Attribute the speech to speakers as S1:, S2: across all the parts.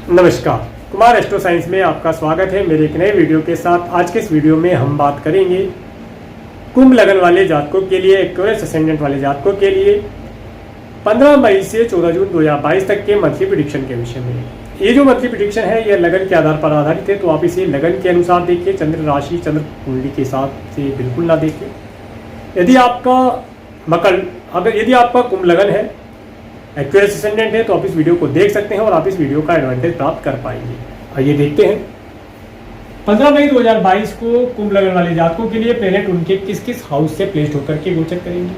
S1: नमस्कार, Kumar astro science में आपका स्वागत है मेरे एक नए वीडियो के साथ। आज के इस वीडियो में हम बात करेंगे कुंभ लगन वाले जातकों के लिए, एक्वेरियस असेंडेंट वाले जातकों के लिए 15 मई से 14 जून 2022 तक के मंथली प्रेडिक्शन के विषय में। ये जो मंथली प्रेडिक्शन है यह लगन के आधार पर आधारित है, तो आप इसे लगन के अनुसार देखिए, चंद्र राशि चंद्र कुंडली के हिसाब से बिल्कुल ना देखिए। यदि आपका कुंभ लगन है, एक्वेरियस असेंडेंट है, तो आप इस वीडियो को देख सकते हैं और आप इस वीडियो का एडवांटेज प्राप्त कर पाएंगे। आइए देखते हैं 15 मई 2022 को कुंभ लगन वाले जातकों के लिए प्लेनेट उनके किस किस हाउस से प्लेस्ड होकर के गोचर करेंगे।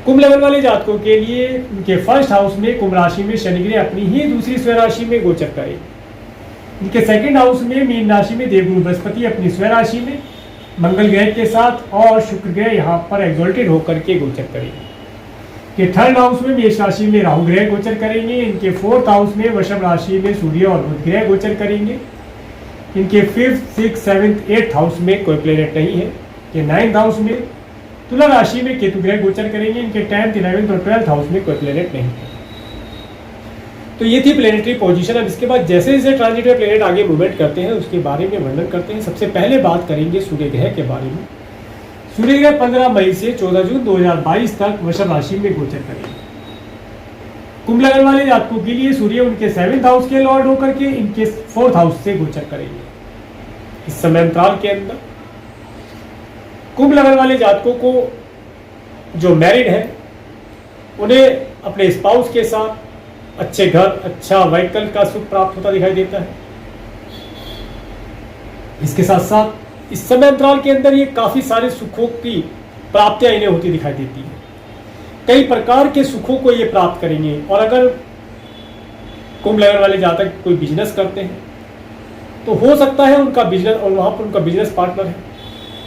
S1: कुंभ लगन वाले जातकों के लिए उनके फर्स्ट हाउस में कुंभ राशि में शनि ग्रह अपनी ही दूसरी स्वयं राशि में गोचर करेंगे। उनके सेकंड हाउस में मीन राशि में देवगुरु बृहस्पति अपनी स्वयं राशि में मंगल ग्रह के साथ और शुक्र ग्रह यहाँ पर एक्सॉल्टेड होकर के गोचर करेंगे। के थर्ड हाउस में मेष राशि में राहु ग्रह गोचर करेंगे। इनके फोर्थ हाउस में वृषभ राशि में सूर्य और बुध ग्रह गोचर करेंगे। इनके fifth, six, seventh, eighth house में कोई प्लेनेट नहीं है। के नाइन्थ हाउस में तुला राशि में केतु ग्रह गोचर करेंगे। इनके 10th, 11th और 12th हाउस में कोई प्लेनेट नहीं है। तो ये थी प्लेनेटरी पोजीशन। अब इसके बाद जैसे जैसे ट्रांजिट में प्लेनेट आगे मूवमेंट करते हैं उसके बारे में वर्णन करते हैं। सबसे पहले बात करेंगे सूर्य ग्रह के बारे में। सूर्य ग्रह 15 मई से 14 जून 2022 तक वृषभ राशि में गोचर करेंगे। कुंभ लगन वाले जातकों के लिए सूर्य उनके 7th हाउस के लॉर्ड होकर के इनके 4th हाउस से गोचर करेंगे। इस समय अंतराल के अंदर कुंभ लगन वाले जातकों को जो मैरिड है उन्हें अपने स्पाउस के साथ अच्छे घर, अच्छा व्हीकल का सुख प्राप्त होता दिखाई देता है। इसके साथ साथ इस समय अंतराल के अंदर ये काफी सारे सुखों की प्राप्तियां इन्हें होती दिखाई देती है। कई प्रकार के सुखों को ये प्राप्त करेंगे। और अगर कुंभ लगन वाले जातक कोई बिजनेस करते हैं तो हो सकता है उनका बिजनेस और वहां पर उनका बिजनेस पार्टनर है,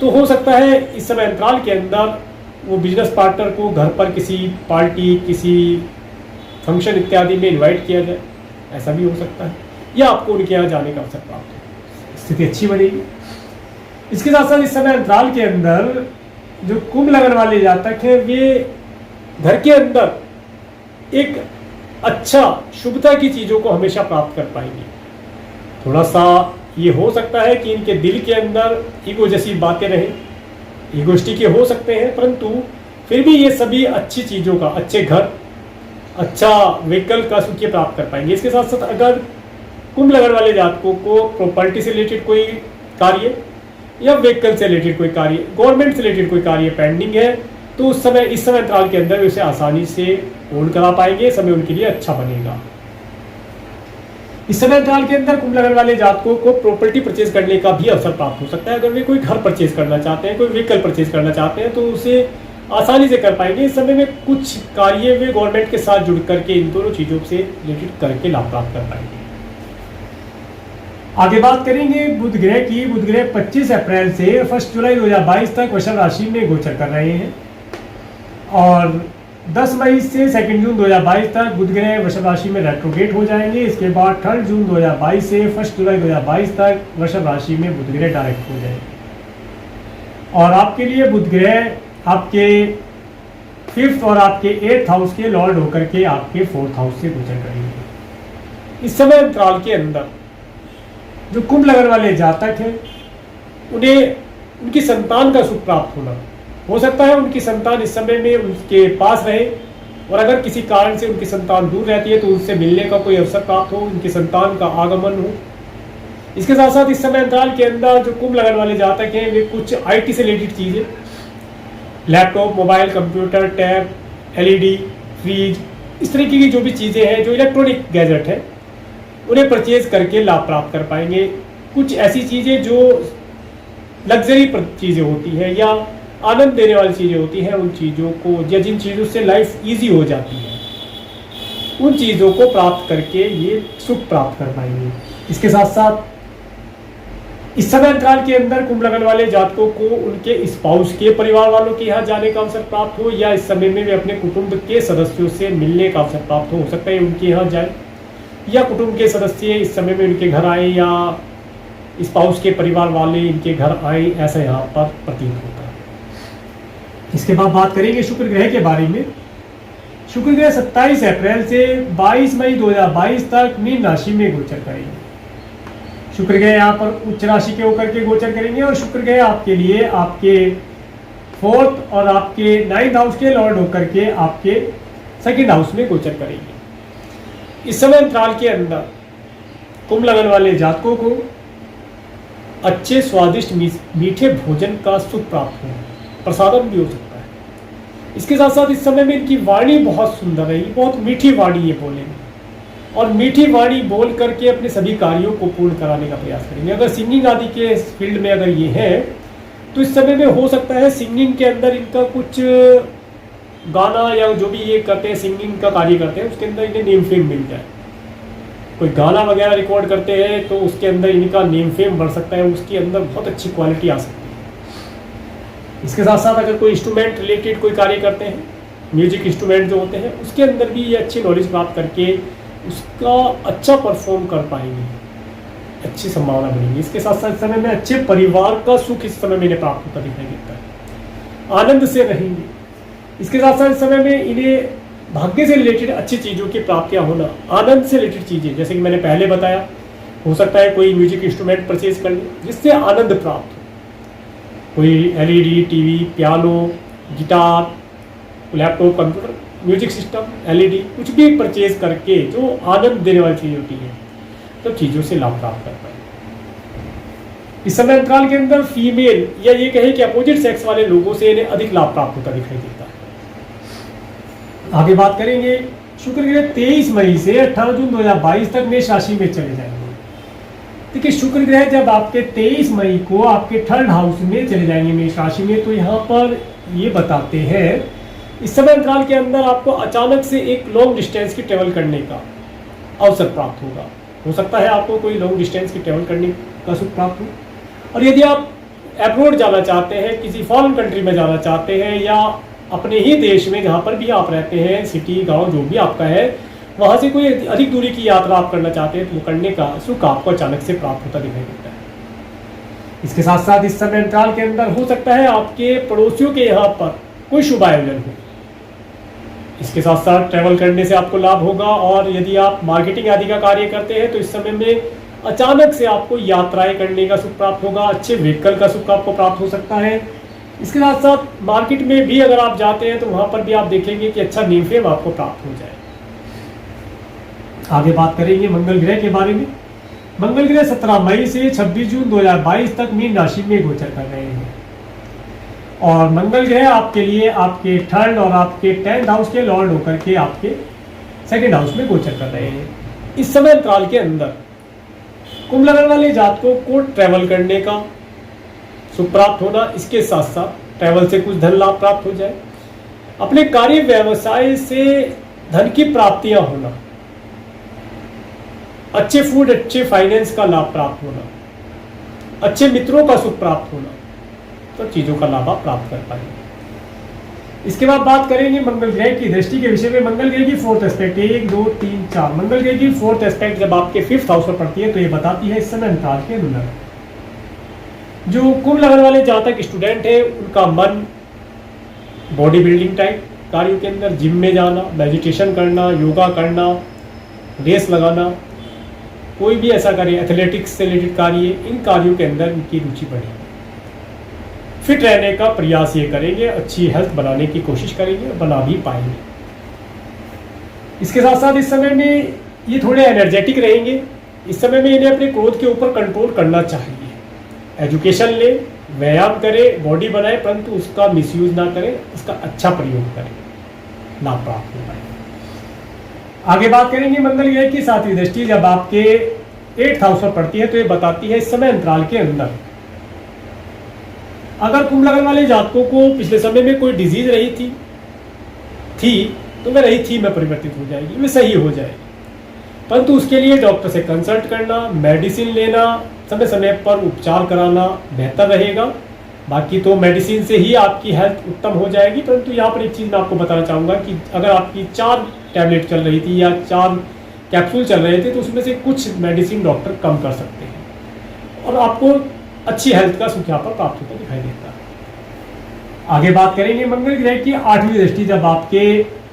S1: तो हो सकता है इस समय अंतराल के अंदर वो बिजनेस पार्टनर को घर पर किसी पार्टी, किसी फंक्शन इत्यादि में इन्वाइट किया जाए, ऐसा भी हो सकता है। या आपको उनके यहाँ जाने का अवसर प्राप्त हो, स्थिति अच्छी बनेगी। इसके साथ साथ इस समय अंतराल के अंदर जो कुंभ लगन वाले जातक हैं वे घर के अंदर एक अच्छा शुभता की चीजों को हमेशा प्राप्त कर पाएंगे। थोड़ा सा ये हो सकता है कि इनके दिल के अंदर ईगो जैसी बातें रहें, ईगोस्टिक के हो सकते हैं, परंतु फिर भी ये सभी अच्छी चीजों का, अच्छे घर, अच्छा व्हीकल का सुख प्राप्त कर पाएंगे। इसके साथ साथ अगर कुंभ लगन वाले जातकों को प्रॉपर्टी से रिलेटेड कोई कार्य या व्हीकल से रिलेटेड कोई कार्य, गवर्नमेंट से रिलेटेड कोई कार्य पेंडिंग है, तो उस समय इस समय अंतराल के अंदर उसे आसानी से पूर्ण करा पाएंगे। समय उनके लिए अच्छा बनेगा। इस समय अंतराल के अंदर कुंभ लगन वाले जातकों को प्रॉपर्टी परचेज करने का भी अवसर प्राप्त हो सकता है। अगर वे कोई घर परचेज करना चाहते हैं, कोई व्हीकल परचेज करना चाहते हैं, तो उसे आसानी से कर पाएंगे। इस समय में कुछ कार्य वे गवर्नमेंट के साथ जुड़ करके इन दोनों चीजों से रिलेटेड करके लाभ प्राप्त कर पाएंगे। आगे बात करेंगे बुध ग्रह की। बुध ग्रह 25 अप्रैल से 1 जुलाई 2022 तक वृषभ राशि में गोचर कर रहे हैं और 10 मई से 2 जून 2022 तक बुध ग्रह वृषभ राशि में रेट्रोगेट हो जाएंगे। इसके बाद 3 जून 2022 से 1 जुलाई 2022 तक वृषभ राशि में बुध ग्रह डायरेक्ट हो जाएंगे। और आपके लिए बुध ग्रह आपके 5th और आपके 8th हाउस के लॉर्ड होकर के आपके 4th हाउस से गोचर करेंगे। इस समय अंतराल के अंदर जो कुंभ लगन वाले जातक हैं उन्हें उनकी संतान का सुख प्राप्त होना हो सकता है। उनकी संतान इस समय में उनके पास रहे और अगर किसी कारण से उनकी संतान दूर रहती है तो उनसे मिलने का कोई अवसर प्राप्त हो, उनकी संतान का आगमन हो। इसके साथ साथ इस समय अंतराल के अंदर जो कुंभ लगन वाले जातक हैं वे कुछ IT से रिलेटेड चीजें, laptop, mobile, computer, tab, LED, fridge, इस तरीके की जो भी चीजें हैं, जो इलेक्ट्रॉनिक गैजेट है, उन्हें परचेज करके लाभ प्राप्त कर पाएंगे। कुछ ऐसी चीजें जो लग्जरी चीजें होती हैं या आनंद देने वाली चीजें होती हैं, उन चीजों को या जिन चीजों से लाइफ इजी हो जाती है, उन चीजों को प्राप्त करके ये सुख प्राप्त कर पाएंगे। इसके साथ साथ इस समय अंतराल के अंदर कुंभ लगन वाले जातकों को उनके स्पाउस के परिवार वालों के यहाँ जाने का अवसर प्राप्त हो या इस समय में वे अपने कुटुंब के सदस्यों से मिलने का अवसर प्राप्त हो सकता है उनके यहाँ जाए या कुटुंब के सदस्य इस समय में उनके घर आए या स्पाउस के परिवार वाले इनके घर आए, ऐसा यहाँ पर प्रतीत होता है। इसके बाद बात करेंगे शुक्र ग्रह के बारे में। शुक्र ग्रह 27 अप्रैल से 22 मई 2022 तक मीन राशि में गोचर करेंगे। शुक्र ग्रह यहाँ पर उच्च राशि के होकर के गोचर करेंगे और शुक्र ग्रह आपके लिए आपके 4th और आपके 9th हाउस के लॉर्ड होकर के आपके 2nd हाउस में गोचर करेंगे। इस समय अंतराल के अंदर कुंभ लगन वाले जातकों को अच्छे स्वादिष्ट मीठे भोजन का सुख प्राप्त हो, प्रसादन भी हो सकता है। इसके साथ साथ इस समय में इनकी वाणी बहुत सुंदर रहेगी, बहुत मीठी वाणी ये बोलेंगे और मीठी वाणी बोल करके अपने सभी कार्यों को पूर्ण कराने का प्रयास करेंगे। अगर सिंगिंग आदि के फील्ड में अगर ये है तो इस समय में हो सकता है सिंगिंग के अंदर इनका कुछ गाना या जो भी ये करते हैं सिंगिंग का कार्य करते हैं उसके अंदर इन्हें नेम फेम मिल जाए। कोई गाना वगैरह रिकॉर्ड करते हैं तो उसके अंदर इनका नेम फेम बढ़ सकता है, उसके अंदर बहुत अच्छी क्वालिटी आ सकती है। इसके साथ साथ अगर कोई इंस्ट्रूमेंट रिलेटेड कोई कार्य करते हैं, म्यूजिक इंस्ट्रूमेंट जो होते हैं उसके अंदर भी ये अच्छी नॉलेज प्राप्त करके उसका अच्छा परफॉर्म कर पाएंगे, अच्छी संभावना बनेगी। इसके साथ साथ समय में अच्छे परिवार का सुख इस समय में इन्हें प्राप्त होता दिखाई देता है, आनंद से रहेंगे। इसके साथ साथ इस समय में इन्हें भाग्य से रिलेटेड अच्छी चीज़ों की प्राप्तियां होना, आनंद से रिलेटेड चीज़ें, जैसे कि मैंने पहले बताया, हो सकता है कोई म्यूजिक इंस्ट्रूमेंट परचेज कर ले जिससे आनंद प्राप्त हो। कोई LED TV, piano, guitar, laptop, computer, music system, LED कुछ भी परचेज करके जो आनंद देने वाली चीज़ होती है तो चीज़ों से लाभ प्राप्त कर पाए। इस समय अंतराल के अंदर फीमेल या ये कहे कि अपोजिट सेक्स वाले लोगों से इन्हें अधिक लाभ प्राप्त होता दिखाई देता है। आगे बात करेंगे, शुक्र ग्रह 23 मई से 18 जून 2022 तक मेष राशि में चले जाएंगे। देखिए शुक्र ग्रह जब आपके 23 मई को आपके 3rd हाउस में चले जाएंगे मेष राशि में, तो यहाँ पर ये बताते हैं इस समय अंतराल के अंदर आपको अचानक से एक लॉन्ग डिस्टेंस की ट्रेवल करने का अवसर प्राप्त होगा। हो सकता है आपको कोई लॉन्ग डिस्टेंस की ट्रेवल करने का सुख प्राप्त हो, और यदि आप अब्रॉड जाना चाहते हैं, किसी फॉरेन कंट्री में जाना चाहते हैं या अपने ही देश में जहाँ पर भी आप रहते हैं, सिटी गांव जो भी आपका है, वहाँ से कोई अधिक दूरी की यात्रा आप करना चाहते हैं तो वो करने का सुख आपको अचानक से प्राप्त होता दिखाई देता है। इसके साथ साथ इस समय अंतराल के अंदर हो सकता है आपके पड़ोसियों के यहाँ पर कोई शुभ आयोजन हो। इसके साथ साथ ट्रैवल करने से आपको लाभ होगा, और यदि आप मार्केटिंग आदि का कार्य करते हैं तो इस समय में अचानक से आपको यात्राएं करने का सुख प्राप्त होगा, अच्छे व्हीकल का सुख आपको प्राप्त हो सकता है। इसके साथ साथ मार्केट में भी अगर आप जाते हैं तो वहाँ पर भी आप देखेंगे कि अच्छा नेम फेम आपको प्राप्त हो जाए। आगे बात करेंगे मंगल ग्रह के बारे में। मंगल ग्रह 17 मई से 26 जून 2022 तक मीन राशि में गोचर कर रहे हैं, और मंगल ग्रह आपके लिए आपके 3rd और आपके 10th हाउस के लॉर्ड होकर के आपके 2nd हाउस में गोचर कर रहे हैं। इस समय अंतराल के अंदर कुंभ लगन वाले जातकों को ट्रैवल करने का सुख प्राप्त होना, इसके साथ साथ ट्रैवल से कुछ धन लाभ प्राप्त हो जाए, अपने कार्य व्यवसाय से धन की प्राप्तियां होना, अच्छे फूड, अच्छे फाइनेंस का लाभ प्राप्त होना, अच्छे मित्रों का सुख प्राप्त होना, तो चीजों का लाभ आप प्राप्त कर पाएंगे। इसके बाद बात करेंगे मंगल ग्रह की दृष्टि के विषय में। मंगल ग्रह की 4th एस्पेक्ट 1 2 3 4 मंगल ग्रह की 4th एस्पेक्ट जब आपके 5th हाउस पर पड़ती है तो ये बताती है इस समय अंतराल के अंदर जो कुंभ लगन वाले जातक स्टूडेंट है उनका मन बॉडी बिल्डिंग टाइप कार्यों के अंदर, जिम में जाना, मेडिटेशन करना, योगा करना, रेस लगाना, कोई भी ऐसा कार्य, एथलेटिक्स से रिलेटेड कार्य, इन कार्यों के अंदर इनकी रुचि बढ़ेगी। फिट रहने का प्रयास ये करेंगे, अच्छी हेल्थ बनाने की कोशिश करेंगे और बना भी पाएंगे। इसके साथ साथ इस समय में ये थोड़े एनर्जेटिक रहेंगे। इस समय में इन्हें अपने क्रोध के ऊपर कंट्रोल करना चाहिए। एजुकेशन ले, व्यायाम करें, बॉडी बनाए, परंतु उसका मिसयूज ना करें, उसका अच्छा प्रयोग करें, लाभ प्राप्त हो पाए। आगे बात करेंगे मंगल ग्रह की 7वीं दृष्टि जब आपके 8th हाउस पर पड़ती है तो ये बताती है इस समय अंतराल के अंदर अगर कुंभ लगन वाले जातकों को पिछले समय में कोई डिजीज रही थी तो वह रही थी में परिवर्तित हो जाएगी, वह सही हो जाएगी, परंतु उसके लिए डॉक्टर से कंसल्ट करना, मेडिसिन लेना, समय समय पर उपचार कराना बेहतर रहेगा। बाकी तो मेडिसिन से ही आपकी हेल्थ उत्तम हो जाएगी, परंतु यहाँ पर एक चीज़ मैं आपको बताना चाहूँगा कि अगर आपकी 4 टैबलेट चल रही थी या 4 कैप्सूल चल रहे थे तो उसमें से कुछ मेडिसिन डॉक्टर कम कर सकते हैं और आपको अच्छी हेल्थ का सुख यहाँ पर प्राप्त होता दिखाई देता है। आगे बात करेंगे मंगल ग्रह की 8वीं दृष्टि जब आपके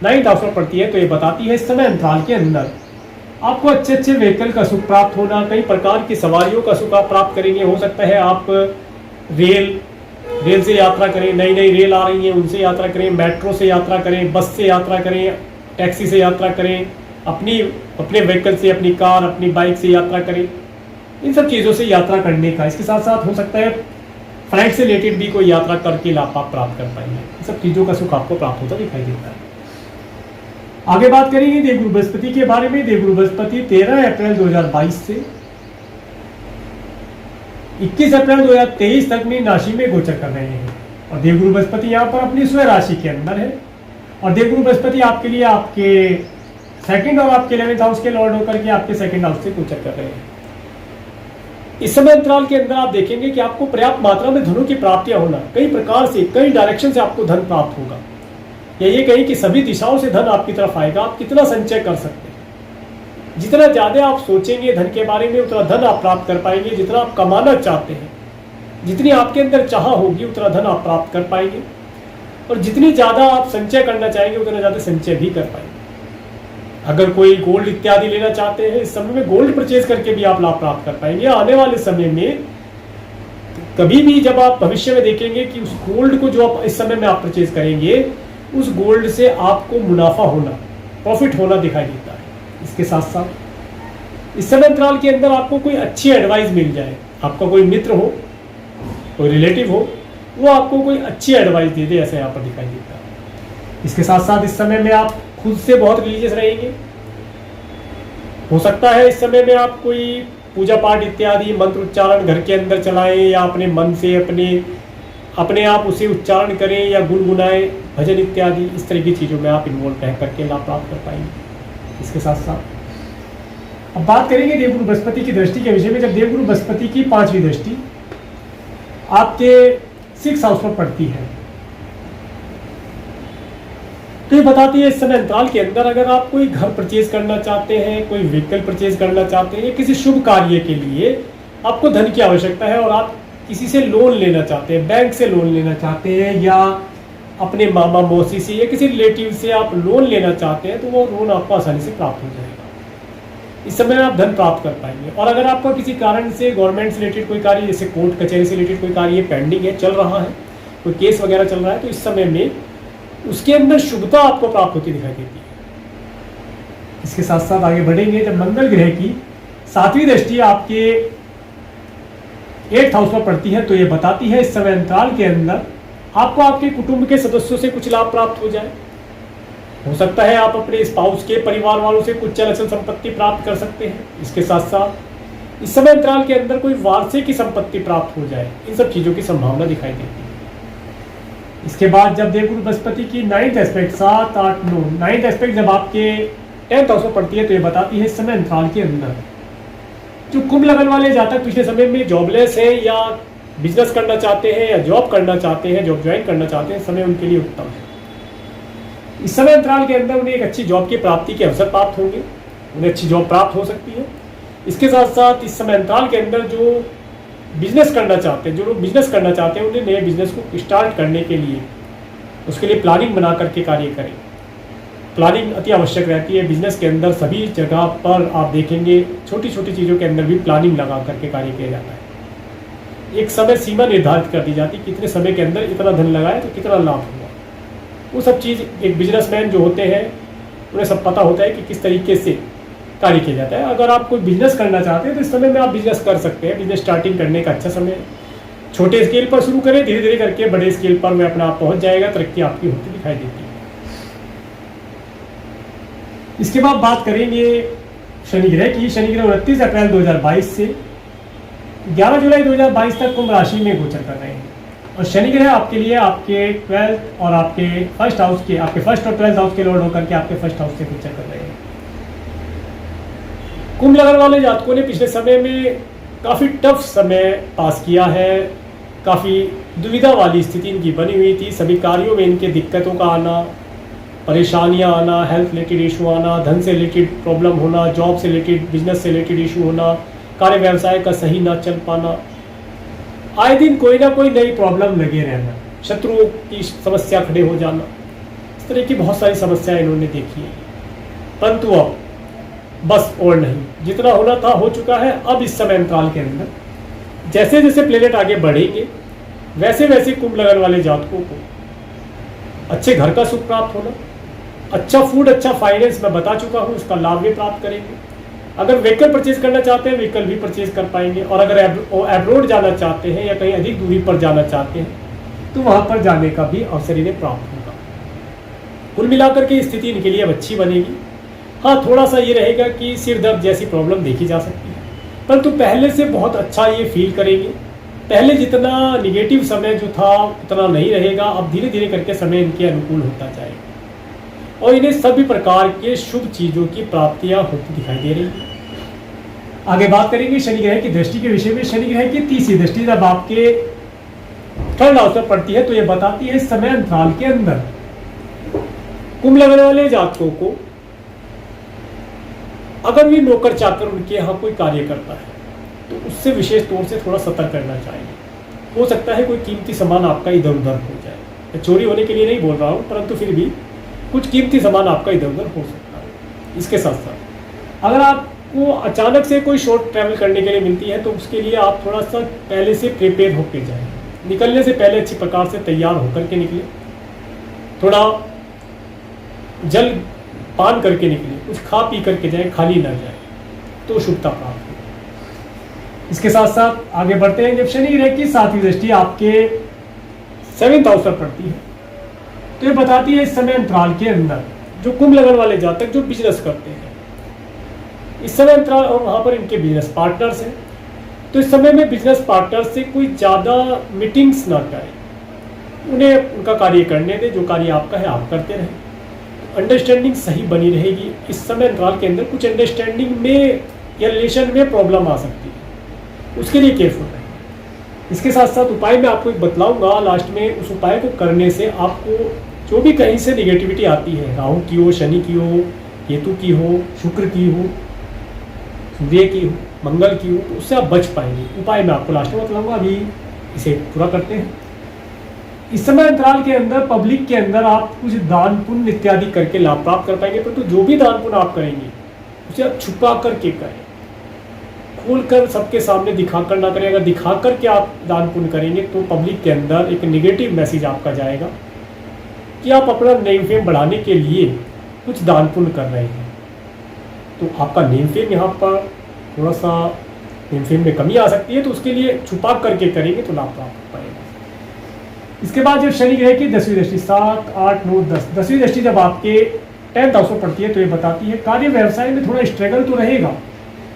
S1: 9th हाउस पर पड़ती है, तो ये बताती है इस समय अंतराल के अंदर आपको अच्छे अच्छे व्हीकल का सुख प्राप्त होना, कई प्रकार की सवारियों का सुख आप प्राप्त करेंगे। हो सकता है आप रेल से यात्रा करें, नई नई रेल आ रही हैं उनसे यात्रा करें, मेट्रो से यात्रा करें, बस से यात्रा करें, टैक्सी से यात्रा करें, अपने व्हीकल से, अपनी कार, अपनी बाइक से यात्रा करें। इन सब चीज़ों से यात्रा करने का, इसके साथ साथ हो सकता है फ्लाइट से रिलेटेड भी कोई यात्रा करके लाभ आप प्राप्त कर पाएंगे। इन सब चीज़ों का सुख आपको प्राप्त होता दिखाई देता है। आगे बात करेंगे देवगुरु बृहस्पति के बारे में। देवगुरु बृहस्पति 13 अप्रैल 2022 से 21 अप्रैल 2023 तक मीन राशि में गोचर कर रहे हैं, और देवगुरु बृहस्पति यहाँ पर अपनी स्वयं राशि के अंदर है। और देवगुरु बृहस्पति आपके लिए आपके सेकंड और आपके 11th हाउस के लॉर्ड होकर के आपके सेकंड हाउस से गोचर कर रहे हैं। इस समय अंतराल के अंदर आप देखेंगे कि आपको पर्याप्त मात्रा में धनों की प्राप्तियां होना, कई प्रकार से, कई डायरेक्शन से आपको धन प्राप्त होगा, या ये कहीं कि सभी दिशाओं से धन आपकी तरफ आएगा। आप कितना संचय कर सकते हैं, जितना ज्यादा आप सोचेंगे धन के बारे में उतना धन आप प्राप्त कर पाएंगे। जितना आप कमाना चाहते हैं, जितनी आपके अंदर चाह होगी उतना धन आप प्राप्त कर पाएंगे, और जितनी ज्यादा आप संचय करना चाहेंगे उतना ज्यादा संचय भी कर पाएंगे। अगर कोई गोल्ड इत्यादि लेना चाहते हैं, इस समय में गोल्ड परचेज करके भी आप लाभ प्राप्त कर पाएंगे। आने वाले समय में कभी भी जब आप भविष्य में देखेंगे कि उस गोल्ड को जो आप इस समय में आप परचेज करेंगे, उस गोल्ड से आपको मुनाफा होना, प्रॉफिट होना दिखाई देता है। इसके साथ साथ इस समय अंतराल के अंदर आपको कोई अच्छी एडवाइस मिल जाए, आपका कोई मित्र हो, कोई रिलेटिव हो, वो आपको कोई अच्छी एडवाइस दे दे, ऐसा यहाँ पर दिखाई देता है। इसके साथ साथ इस समय में आप खुद से बहुत रिलीजियस रहेंगे। हो सकता है इस समय में आप कोई पूजा पाठ इत्यादि मंत्र उच्चारण घर के अंदर चलाएं, या अपने मन से अपने आप उसे उच्चारण करें, या गुनगुनाएं, भजन इत्यादि, इस तरह की चीज़ों में आप इन्वॉल्व रह करके लाभ प्राप्त कर पाएंगे। इसके साथ साथ अब बात करेंगे देवगुरु बृहस्पति की दृष्टि के विषय में। जब देवगुरु बृहस्पति की 5वीं दृष्टि आपके 6th हाउस पर पड़ती है, तो ये बताती है इस समय अंतराल के अंदर अगर आप कोई घर परचेज करना चाहते हैं, कोई व्हीकल परचेज करना चाहते हैं, किसी शुभ कार्य के लिए आपको धन की आवश्यकता है, और आप किसी से लोन लेना चाहते हैं, बैंक से लोन लेना चाहते हैं, या अपने मामा मौसी से या किसी रिलेटिव से आप लोन लेना चाहते हैं, तो वो लोन आपको आसानी से प्राप्त हो जाएगा। इस समय आप धन प्राप्त कर पाएंगे। और अगर आपका किसी कारण से गवर्नमेंट से रिलेटेड कोई कार्य, जैसे कोर्ट कचहरी से रिलेटेड कोई कार्य पेंडिंग है, चल रहा है, कोई केस वगैरह चल रहा है, तो इस समय में उसके अंदर शुभता आपको प्राप्त होती दिखाई देती है। इसके साथ साथ आगे बढ़ेंगे। जब मंगल ग्रह की 7वीं दृष्टि आपके 8th हाउस पर पड़ती है, तो ये बताती है इस समय अंतराल के अंदर आपको आपके कुटुंब के सदस्यों से कुछ लाभ प्राप्त हो जाए। हो सकता है आप अपने स्पाउस के परिवार वालों से कुछ चल अचल संपत्ति प्राप्त कर सकते हैं। इसके साथ साथ इस समय अंतराल के अंदर कोई वार्षिक की संपत्ति प्राप्त हो जाए, इन सब चीजों की संभावना दिखाई देती है। इसके बाद जब देवगुरु बृहस्पति की 9th एस्पेक्ट 7, 8, 9 9th एस्पेक्ट जब आपके 10th हाउस पर पड़ती है, तो ये बताती है इस समय अंतराल के अंदर जो कुंभ लगन वाले जातक पिछले समय में जॉबलेस है, या बिजनेस करना चाहते हैं, या जॉब करना चाहते हैं, जॉब ज्वाइन करना चाहते हैं, समय उनके लिए उत्तम है। इस समय अंतराल के अंदर उन्हें एक अच्छी जॉब की प्राप्ति के अवसर प्राप्त होंगे, उन्हें अच्छी जॉब प्राप्त हो सकती है। इसके साथ साथ इस समय अंतराल के अंदर जो बिजनेस करना चाहते हैं, जो लोग बिजनेस करना चाहते हैं, उन्हें नए बिजनेस को स्टार्ट करने के लिए उसके लिए प्लानिंग बना करके कार्य करें। प्लानिंग अति आवश्यक रहती है बिजनेस के अंदर। सभी जगह पर आप देखेंगे छोटी छोटी चीज़ों के अंदर भी प्लानिंग लगा करके कार्य किया जाता है। एक समय सीमा निर्धारित कर दी जाती है, कितने समय के अंदर इतना धन लगाए तो कितना लाभ हुआ। वो सब चीज़ एक बिजनेसमैन जो होते हैं उन्हें सब पता होता है कि किस तरीके से कार्य किया जाता है। अगर आप कोई बिजनेस करना चाहते हैं तो इस समय में आप बिजनेस कर सकते हैं। बिजनेस स्टार्टिंग करने का अच्छा समय है। छोटे स्केल पर शुरू करें, धीरे धीरे करके बड़े स्केल पर में अपना आप पहुंच जाएगा, तरक्की आपकी होती दिखाई देती है। इसके बाद बात करेंगे शनि ग्रह की। शनि ग्रह 29 अप्रैल 2022 से 11 जुलाई 2022 तक कुंभ राशि में गोचर कर रहे हैं, और शनि ग्रह आपके लिए आपके 12th और आपके 1st हाउस के, आपके 1st और 12th हाउस के लॉर्ड होकर के आपके 1st हाउस से गोचर कर रहे हैं। कुंभ लगन वाले जातकों ने पिछले समय में काफ़ी टफ समय पास किया है। काफ़ी दुविधा वाली स्थिति इनकी बनी हुई थी। सभी कार्यों में इनके दिक्कतों का आना, परेशानियां आना, हेल्थ रिलेटेड इशू आना, धन से रिलेटेड प्रॉब्लम होना, जॉब से रिलेटेड, बिजनेस से रिलेटेड इशू होना, कार्य व्यवसाय का सही ना चल पाना, आए दिन कोई ना कोई नई प्रॉब्लम लगे रहना, शत्रुओं की समस्या खड़े हो जाना, इस तरह की बहुत सारी समस्याएं इन्होंने देखी है, परंतु अब बस और नहीं, जितना होना था हो चुका है। अब इस समय अंतराल के अंदर जैसे जैसे प्लेनेट आगे बढ़ेंगे वैसे वैसे कुंभ लगन वाले जातकों को अच्छे घर का सुख प्राप्त होना, अच्छा फूड, अच्छा फाइनेंस मैं बता चुका हूँ, उसका लाभ भी प्राप्त करेंगे। अगर व्हीकल परचेज करना चाहते हैं व्हीकल भी परचेज कर पाएंगे, और अगर एब्रोड जाना चाहते हैं या कहीं अधिक दूरी पर जाना चाहते हैं तो वहाँ पर जाने का भी अवसर इन्हें प्राप्त होगा। कुल मिलाकर के स्थिति इनके लिए अब अच्छी बनेगी। हाँ, थोड़ा सा ये रहेगा कि सिर दर्द जैसी प्रॉब्लम देखी जा सकती है, परंतु पहले से बहुत अच्छा ये फील करेंगे। पहले जितना निगेटिव समय जो था उतना नहीं रहेगा, अब धीरे धीरे करके समय इनके अनुकूल होता जाएगा और इन्हें सभी प्रकार के शुभ चीज़ों की प्राप्तियां होती दिखाई दे रही है। आगे बात करेंगे शनि ग्रह की दृष्टि के विषय में। शनि ग्रह की तीसरी दृष्टि जब आपके थर्ड हाउस पर पड़ती है तो ये बताती है इस समय अंतराल के अंदर कुंभ लगन वाले जातकों को अगर भी नौकर चाकर उनके यहाँ कोई कार्य करता है तो उससे विशेष तौर से थोड़ा सतर्क करना चाहिए। हो सकता है कोई कीमती सामान आपका इधर उधर हो जाए, चोरी होने के लिए नहीं बोल रहा हूँ, परंतु फिर भी कुछ कीमती सामान आपका इधर उधर हो सकता है। इसके साथ साथ अगर आपको अचानक से कोई शॉर्ट ट्रैवल करने के लिए मिलती है तो उसके लिए आप थोड़ा सा पहले से प्रिपेयर होकर जाएं। निकलने से पहले अच्छी प्रकार से तैयार होकर के निकले, थोड़ा जल पान करके निकले, कुछ खा पी करके जाए, खाली ना जाए तो शुभता प्राप्त हो। इसके साथ साथ आगे बढ़ते हैं। जब शनि ग्रह की सातवीं दृष्टि आपके 7th हाउस पर पड़ती है तो ये बताती है इस समय अंतराल के अंदर जो कुंभ लगन वाले जातक जो बिजनेस करते हैं, इस समय अंतराल और वहाँ पर इनके बिजनेस पार्टनर्स हैं, तो इस समय में बिजनेस पार्टनर से कोई ज़्यादा मीटिंग्स ना करें, उन्हें उनका कार्य करने दें, जो कार्य आपका है आप करते रहें, अंडरस्टैंडिंग सही बनी रहेगी। इस समय अंतराल के अंदर कुछ अंडरस्टैंडिंग में या रिलेशन में प्रॉब्लम आ सकती है, उसके लिए केयरफुल रहें। इसके साथ साथ उपाय मैं आपको एक बतलाऊंगा लास्ट में, उस उपाय को करने से आपको जो भी कहीं से निगेटिविटी आती है, राहु की हो, शनि की हो, केतु की हो, शुक्र की हो, सूर्य की हो, मंगल की हो, तो उससे आप बच पाएंगे। उपाय मैं आपको लास्ट में बतलाऊंगा, अभी इसे पूरा करते हैं। इस समय अंतराल के अंदर पब्लिक के अंदर आप कुछ दान पुण्य इत्यादि करके लाभ प्राप्त कर पाएंगे, परंतु जो भी दान पुण्य आप करेंगे उसे आप छुपा करके करें, खोलकर सबके सामने दिखाकर ना करें। अगर दिखा करके आप दान पुण्य करेंगे तो पब्लिक के अंदर एक नेगेटिव मैसेज आपका जाएगा कि आप अपना नेम फेम बढ़ाने के लिए कुछ दान पुण्य कर रहे हैं, तो आपका नेम फेम यहाँ पर थोड़ा सा नेम फेम में कमी आ सकती है, तो उसके लिए छुपा करके करेंगे तो लाभ प्राप्त हो पाएगा। इसके बाद जब शनि ग्रह की 10वीं दृष्टि 7, 8, 9, 10 10वीं दृष्टि जब आपके 10th हाउस में पड़ती है तो ये बताती है कार्य व्यवसाय में थोड़ा स्ट्रगल तो रहेगा।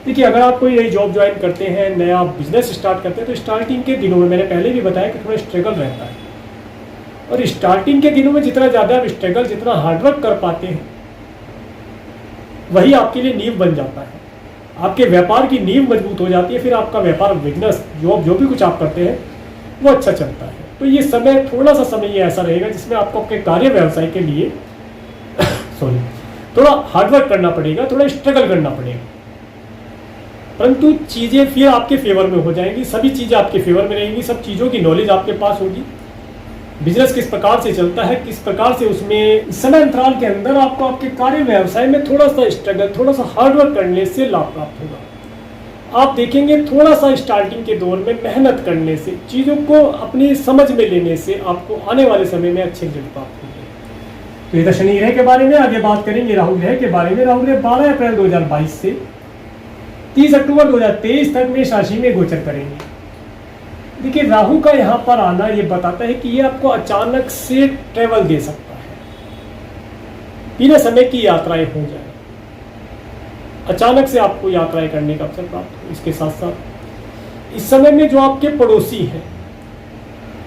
S1: देखिए, अगर आप कोई नई जॉब ज्वाइन करते हैं, नया बिजनेस स्टार्ट करते हैं तो स्टार्टिंग के दिनों में मैंने पहले भी बताया कि थोड़ा स्ट्रगल रहता है, और स्टार्टिंग के दिनों में जितना ज़्यादा आप स्ट्रगल, जितना हार्डवर्क कर पाते हैं वही आपके लिए नींव बन जाता है, आपके व्यापार की नींव मजबूत हो जाती है, फिर आपका व्यापार, बिजनेस, जॉब जो भी कुछ आप करते हैं वो अच्छा चलता है। तो ये समय, थोड़ा सा समय ये ऐसा रहेगा जिसमें आपको अपने कार्य व्यवसाय के लिए थोड़ा हार्डवर्क करना पड़ेगा, थोड़ा स्ट्रगल करना पड़ेगा, परंतु चीज़ें फिर आपके फेवर में हो जाएंगी, सभी चीज़ें आपके फेवर में रहेंगी, सब चीज़ों की नॉलेज आपके पास होगी। बिजनेस किस प्रकार से चलता है, किस प्रकार से उसमें इस समय अंतराल के अंदर आपको आपके कार्य व्यवसाय में थोड़ा सा स्ट्रगल, थोड़ा सा हार्डवर्क करने से लाभ प्राप्त होगा। आप देखेंगे थोड़ा सा स्टार्टिंग के दौर में मेहनत करने से, चीज़ों को अपनी समझ में लेने से आपको आने वाले समय में अच्छे रिजल्ट प्राप्त होंगे। तो ये था शनि ग्रह के बारे में। आगे बात करेंगे राहु ग्रह के बारे में। राहु ग्रह 12 अप्रैल 2022 से 30 अक्टूबर 2023 तक मेष राशि में गोचर करेंगे। देखिए, राहु का यहाँ पर आना ये बताता है कि ये आपको अचानक से ट्रेवल दे सकता है, बिना समय की यात्राएं हो जाए, अचानक से आपको यात्राएं करने का अवसर प्राप्त हो। इसके साथ साथ इस समय में जो आपके पड़ोसी हैं,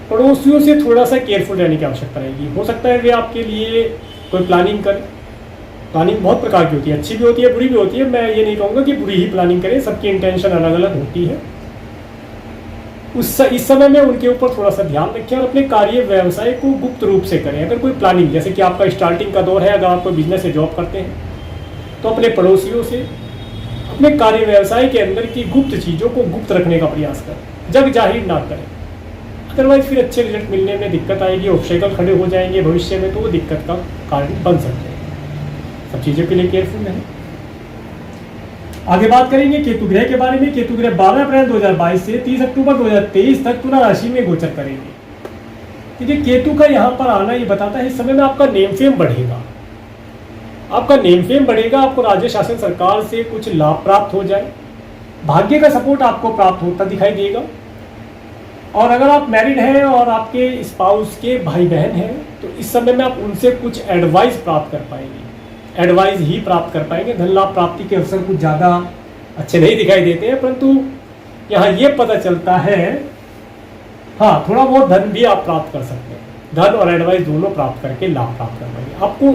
S1: पड़ोसियों से थोड़ा सा केयरफुल रहने की आवश्यकता रहेगी। हो सकता है वे आपके लिए कोई प्लानिंग करें। प्लानिंग बहुत प्रकार की होती है, अच्छी भी होती है, बुरी भी होती है। मैं ये नहीं कहूँगा कि बुरी ही प्लानिंग करें, सबकी इंटेंशन अलग अलग होती है। इस समय में उनके ऊपर थोड़ा सा ध्यान रखें और अपने कार्य व्यवसाय को गुप्त रूप से करें। अगर कोई प्लानिंग, जैसे कि आपका स्टार्टिंग का दौर है, अगर आप कोई बिजनेस से जॉब करते हैं तो अपने पड़ोसियों से अपने कार्य व्यवसाय के अंदर की गुप्त चीज़ों को गुप्त रखने का प्रयास करें, जग जाहिर ना करें। अदरवाइज फिर अच्छे रिजल्ट मिलने में दिक्कत आएगी, ऑब्स्टेकल खड़े हो जाएंगे भविष्य में, तो वो दिक्कत का कारण बन सकते हैं। सब चीज़ों के लिए केयरफुल रहें। आगे बात करेंगे केतु ग्रह के बारे में। केतु ग्रह 12 अप्रैल 2022 से 30 अक्टूबर 2023 तक तुला राशि में गोचर करेंगे। देखिए केतु का यहाँ पर आना ये बताता है इस समय में आपका नेम फेम बढ़ेगा, आपका नेम फेम बढ़ेगा, आपको राज्य शासन सरकार से कुछ लाभ प्राप्त हो जाए, भाग्य का सपोर्ट आपको प्राप्त होता दिखाई देगा। और अगर आप मैरिड हैं और आपके स्पाउस के भाई बहन हैं तो इस समय में आप उनसे कुछ एडवाइस प्राप्त कर पाएंगे, एडवाइस ही प्राप्त कर पाएंगे। धन लाभ प्राप्ति के अवसर कुछ ज़्यादा अच्छे नहीं दिखाई देते हैं, परंतु यहाँ ये पता चलता है हाँ थोड़ा बहुत धन भी आप प्राप्त कर सकते हैं। धन और एडवाइस दोनों प्राप्त करके लाभ प्राप्त कर पाएंगे। आपको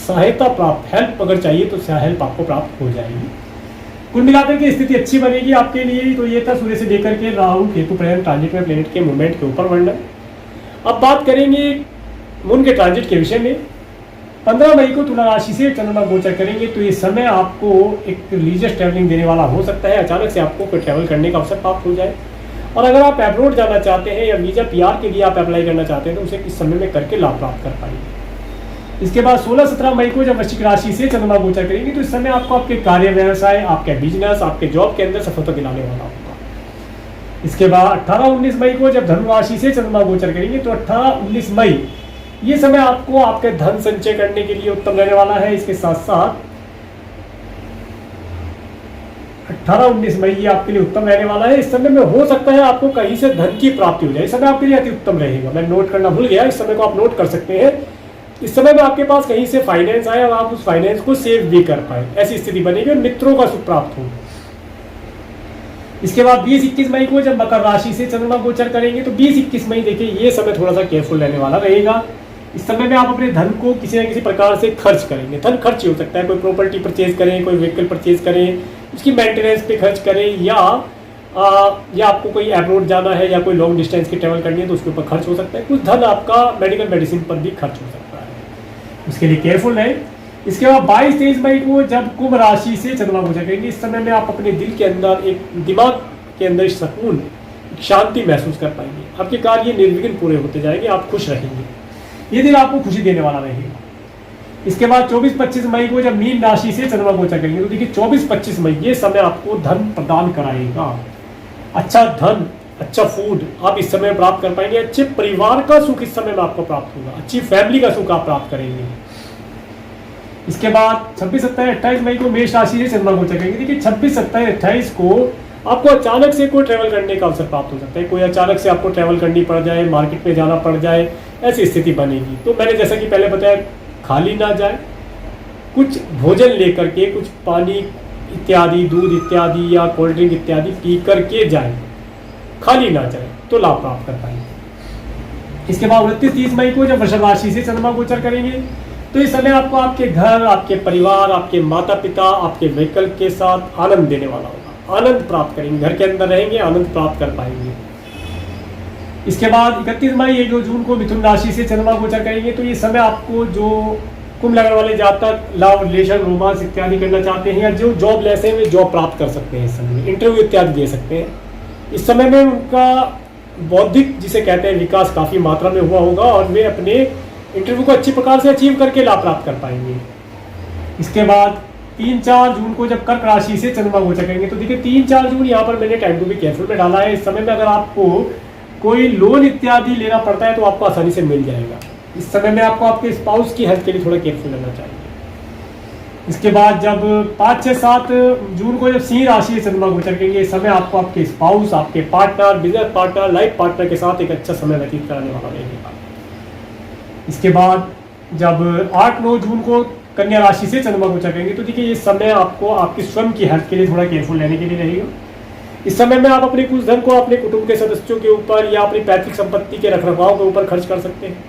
S1: सहायता प्राप्त, हेल्प अगर चाहिए तो हेल्प आपको प्राप्त हो जाएगी। कुल मिलाकर के स्थिति अच्छी बनेगी आपके लिए। तो ये था सूर्य से लेकर के राहु केतु प्लैनेट ट्रांजिट में प्लैनेट के मूवमेंट के ऊपर वर्णन। अब बात करेंगे मून के ट्रांजिट के विषय में। 15 मई को तुला राशि से चंद्रमा गोचर करेंगे, तो ये समय आपको एक रिलीजियस ट्रैवलिंग देने वाला हो सकता है। अचानक से आपको कोई ट्रैवल करने का अवसर प्राप्त हो जाए। और अगर आप अब्रॉड जाना चाहते हैं या वीजा पीआर के लिए आप अप्लाई करना चाहते हैं तो उसे इस समय में करके लाभ प्राप्त कर पाएंगे। इसके बाद 16-17 मई को जब वृश्चिक राशि से चंद्रमा गोचर करेंगे तो इस समय आपको आपके कार्य व्यवसाय, आपके बिजनेस, आपके जॉब के अंदर सफलता दिलाने वाला होगा। इसके बाद 18-19 मई को जब धनु राशि से चंद्रमा गोचर करेंगे तो 18-19 मई ये समय आपको आपके धन संचय करने के लिए उत्तम रहने वाला है। इसके साथ साथ 18-19 मई ये आपके लिए उत्तम रहने वाला है। इस समय में हो सकता है आपको कहीं से धन की प्राप्ति हो जाए। इस समय आपके लिए अति उत्तम रहेगा। मैं नोट करना भूल गया, इस समय को आप नोट कर सकते हैं। इस समय में आपके पास कहीं से फाइनेंस आए और आप उस फाइनेंस को सेव भी कर पाए, ऐसी स्थिति बनेगी और मित्रों का सुख प्राप्त होगा। इसके बाद 20-21 मई को जब मकर राशि से चंद्रमा गोचर करेंगे तो 20-21 मई देखिए ये समय थोड़ा सा केयरफुल रहने वाला रहेगा। इस समय में आप अपने धन को किसी न किसी प्रकार से खर्च करेंगे। धन खर्च ही हो सकता है, कोई प्रॉपर्टी परचेज करें, कोई व्हीकल परचेज करें, उसकी मेंटेनेंस पे खर्च करें, या आपको कोई अब्रॉड जाना है या कोई लॉन्ग डिस्टेंस की ट्रैवल करनी है तो उसके ऊपर खर्च हो सकता है। कुछ धन आपका मेडिकल मेडिसिन पर भी खर्च हो सकता है, उसके लिए केयरफुल रहें। इसके बाद 22-23 मई को जब कुंभ राशि से चंद्रमा गोचर करेंगे इस समय में आप अपने दिल के अंदर, एक दिमाग के अंदर सुकून, शांति महसूस कर पाएंगे। आपके कार्य निर्विघ्न पूरे होते जाएंगे, आप खुश रहेंगे। ये दिन आपको खुशी देने वाला रहेगा। इसके बाद 24-25 मई को जब मीन राशि से चंद्रमा गोचर करेंगे तो देखिए 24-25 मई ये समय आपको धन प्रदान कराएगा। अच्छा धन, अच्छा फूड आप इस समय प्राप्त कर पाएंगे। अच्छे परिवार का सुख इस समय में आपको प्राप्त होगा। अच्छी फैमिली का सुख आप प्राप्त करेंगे। इसके बाद 26, 27, 28 मई को मेष राशि से चंद्रमा गोचर करेंगे। देखिए 26, 27, 28 को आपको अचानक से कोई ट्रैवल करने का अवसर प्राप्त हो सकता है। कोई अचानक से आपको ट्रैवल करनी पड़ जाए, मार्केट में जाना पड़ जाए, ऐसी स्थिति बनेगी। तो मैंने जैसा कि पहले बताया, खाली ना जाए, कुछ भोजन लेकर के, कुछ पानी इत्यादि, दूध इत्यादि या कोल्ड ड्रिंक इत्यादि पी करके जाए, खाली ना जाए तो लाभ प्राप्त कर पाएंगे। इसके बाद 29-30 मई को जब वृषभ राशि से चंद्रमा गोचर करेंगे तो इस समय आपको आपके घर, आपके परिवार, आपके माता पिता, आपके व्हीकल के साथ आनंद देने वाला होगा। आनंद प्राप्त करेंगे, घर के अंदर रहेंगे, आनंद प्राप्त कर पाएंगे। इसके बाद 31 मई 1 जून को मिथुन राशि से चंद्रमा गोचर करेंगे तो ये समय आपको जो कुंभ लगन वाले जातक लव, रिलेशन, रोमांस इत्यादि करना चाहते हैं या जो जॉब लेस हैं वे जॉब प्राप्त कर सकते हैं। इस समय इंटरव्यू इत्यादि दे सकते हैं। इस समय में उनका बौद्धिक जिसे कहते हैं विकास काफ़ी मात्रा में हुआ होगा और वे अपने इंटरव्यू को अच्छी प्रकार से अचीव करके लाभ प्राप्त कर पाएंगे। इसके बाद 3-4 जून को जब कर्क राशि से चंद्रमा गोचर करेंगे तो देखिए 3-4 जून यहाँ पर मैंने टाइम टू बी केयरफुल में डाला है। इस समय में अगर आपको कोई लोन इत्यादि लेना पड़ता है तो आपको आसानी से मिल जाएगा। इस समय में आपको आपके स्पाउस की हेल्थ के लिए थोड़ा केयरफुल रहना चाहिए। इसके बाद जब 5, 6, 7 जून को जब सिंह राशि से चंद्रमा गोचर करेंगे इस समय आपको आपके स्पाउस, आपके partner, business partner, life partner के साथ एक अच्छा समय व्यतीत कराने वाला रहेगा। इसके बाद जब 8-9 जून को कन्या राशि से चंद्रमा गोचर करेंगे तो देखिए ये समय आपको आपकी स्वयं की हेल्थ के लिए थोड़ा केयरफुल रहने के लिए रहेगा। इस समय में आप अपने कुछ धन को अपने कुटुंब के सदस्यों के ऊपर या अपनी पैतृक संपत्ति के रखरखाव के ऊपर खर्च कर सकते हैं।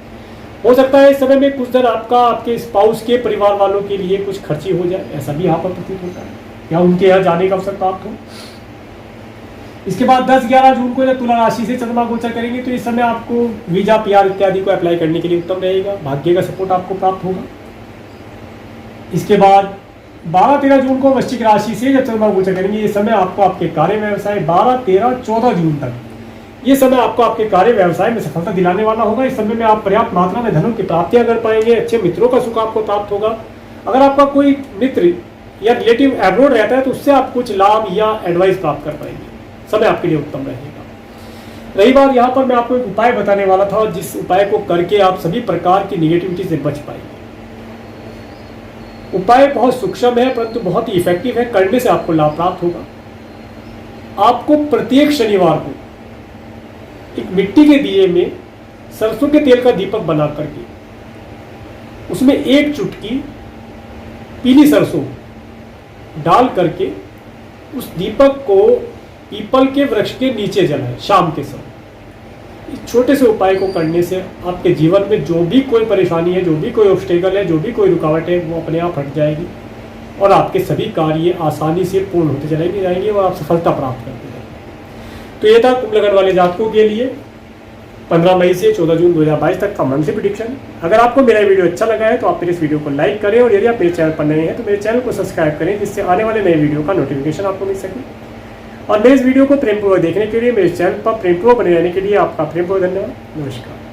S1: हो सकता है इस समय में कुछ धन आपका आपके स्पाउस के परिवार वालों के लिए कुछ खर्ची हो जाए, ऐसा भी यहाँ पर प्रतीत होता है, या उनके यहाँ जाने का अवसर प्राप्त हो। इसके बाद 10-11 जून को जब तुला राशि से चंद्रमा गोचर करेंगे तो इस समय आपको वीजा, पीआर इत्यादि को अप्लाई करने के लिए उत्तम रहेगा। भाग्य का सपोर्ट आपको प्राप्त होगा। इसके बाद 12-13 जून को वृश्चिक राशि से जब चंद्रमा गोचर करेंगे इस समय आपको आपके कार्य व्यवसाय 12, 13, 14 जून तक ये समय आपको आपके कार्य व्यवसाय में सफलता दिलाने वाला होगा। इस समय में आप पर्याप्त मात्रा में धनों की प्राप्तियां कर पाएंगे, अच्छे मित्रों का सुख आपको प्राप्त होगा। अगर आपका कोई मित्र या रिलेटिव एब्रोड रहता है तो उससे आप कुछ लाभ या एडवाइस प्राप्त कर पाएंगे। समय आपके लिए उत्तम रहेगा। रही बात, यहाँ पर मैं आपको एक उपाय बताने वाला था, जिस उपाय को करके आप सभी प्रकार की निगेटिविटी से बच पाएंगे। उपाय बहुत सूक्ष्म है परंतु बहुत ही इफेक्टिव है, करने से आपको लाभ प्राप्त होगा। आपको प्रत्येक शनिवार को एक मिट्टी के दिए में सरसों के तेल का दीपक बना करके उसमें एक चुटकी पीली सरसों डाल करके उस दीपक को पीपल के वृक्ष के नीचे जलाएं शाम के समय। इस छोटे से उपाय को करने से आपके जीवन में जो भी कोई परेशानी है, जो भी कोई ऑब्स्टेकल है, जो भी कोई रुकावट है, वो अपने आप हट जाएगी और आपके सभी कार्य आसानी से पूर्ण होते चले जाएंगे और आप सफलता प्राप्त करते जाएंगे। तो ये था कुंभ लग्न वाले जातकों के लिए 15 मई से 14 जून 2022 तक का मंथली प्रेडिक्शन। अगर आपको मेरा वीडियो अच्छा लगा है तो आप मेरे इस वीडियो को लाइक करें और यदि आप मेरे चैनल पर नए हैं तो मेरे चैनल को सब्सक्राइब करें, जिससे आने वाले नए वीडियो का नोटिफिकेशन आपको मिल सके। और मेरे इस वीडियो को प्रेमपूर्वक देखने के लिए, मेरे चैनल पर प्रेमपूर्वक बने रहने के लिए आपका प्रेमपूर्वक धन्यवाद। नमस्कार।